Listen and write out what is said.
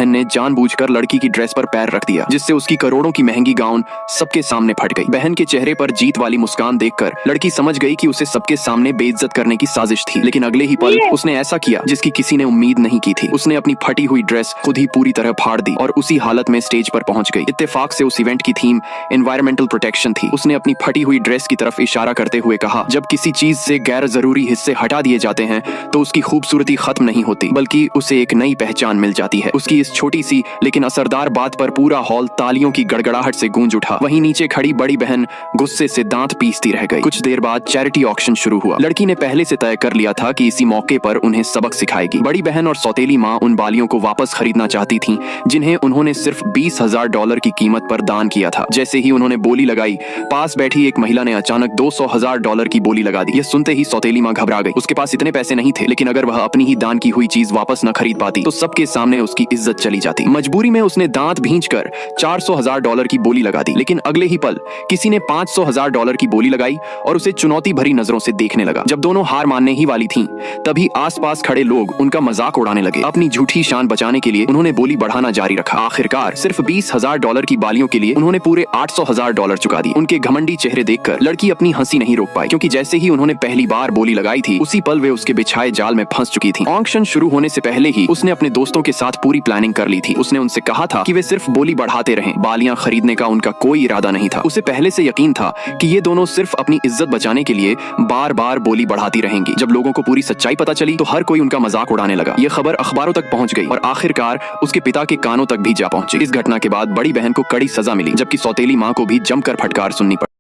बहन ने जानबूझकर लड़की की ड्रेस पर पैर रख दिया, जिससे उसकी करोड़ों की महंगी गाउन सबके सामने फट गई। बहन के चेहरे पर जीत वाली मुस्कान देखकर लड़की समझ गई कि उसे सबके सामने बेइज्जत करने की साजिश थी, लेकिन अगले ही पल उसने ऐसा किया जिसकी किसी ने उम्मीद नहीं की थी। उसने अपनी फटी हुई ड्रेस खुद ही पूरी तरह फाड़ दी और उसी हालत में स्टेज पर पहुंच गई। इत्तेफाक से उस इवेंट की थीम एनवायरमेंटल प्रोटेक्शन थी। उसने अपनी फटी हुई ड्रेस की तरफ इशारा करते हुए कहा, जब किसी चीज से गैर जरूरी हिस्से हटा दिए जाते हैं तो उसकी खूबसूरती खत्म नहीं होती, बल्कि उसे एक नई पहचान मिल जाती है। उसकी इस छोटी सी लेकिन असरदार बात पर पूरा हॉल तालियों की गड़गड़ाहट से गूंज उठा। वहीं नीचे खड़ी बड़ी बहन गुस्से से दांत पीसती रह गई। कुछ देर बाद चैरिटी ऑक्शन शुरू हुआ। लड़की ने पहले से तय कर लिया था कि इसी मौके पर उन्हें सबक सिखाएगी। बड़ी बहन और सौतेली माँ उन बालियों को वापस खरीदना चाहती थीं, जिन्हें उन्होंने सिर्फ $20,000 की कीमत पर दान किया था। जैसे ही उन्होंने बोली लगाई, पास बैठी एक महिला ने अचानक $200,000 की बोली लगा दी। यह सुनते ही सौतेली माँ घबरा गई। उसके पास इतने पैसे नहीं थे, लेकिन अगर वह अपनी ही दान की हुई चीज वापस न खरीद पाती तो सबके सामने उसकी इज्जत चली जाती। मजबूरी में उसने दांत भींचकर $400,000 की बोली लगा दी, लेकिन अगले ही पल किसी ने $500,000 की बोली लगाई और उसे चुनौती भरी नजरों से देखने लगा। जब दोनों हार मानने ही वाली थीं, तभी आसपास खड़े लोग उनका मजाक उड़ाने लगे। अपनी झूठी शान बचाने के लिए उन्होंने बोली बढ़ाना जारी रखा। आखिरकार सिर्फ $20,000 की बालियों के लिए उन्होंने पूरे $800,000 चुका दिए। उनके घमंडी चेहरे देखकर लड़की अपनी हंसी नहीं रोक पाई, क्योंकि जैसे ही उन्होंने पहली बार बोली लगाई थी, उसी पल वे उसके बिछाए जाल में फंस चुकी थी। ऑक्शन शुरू होने से पहले ही उसने अपने दोस्तों के साथ पूरी प्लानिंग कर ली थी। उसने उनसे कहा था कि वे सिर्फ बोली बढ़ाते रहें, बालियां खरीदने का उनका कोई इरादा नहीं था। उसे पहले से यकीन था कि ये दोनों सिर्फ अपनी इज्जत बचाने के लिए बार बार बोली बढ़ाती रहेंगी। जब लोगों को पूरी सच्चाई पता चली तो हर कोई उनका मजाक उड़ाने लगा। ये खबर अखबारों तक पहुंच गई और आखिरकार उसके पिता के कानों तक भी जा पहुंची। इस घटना के बाद बड़ी बहन को कड़ी सजा मिली, जबकि सौतेली माँ को भी जमकर फटकार सुननी पड़ी।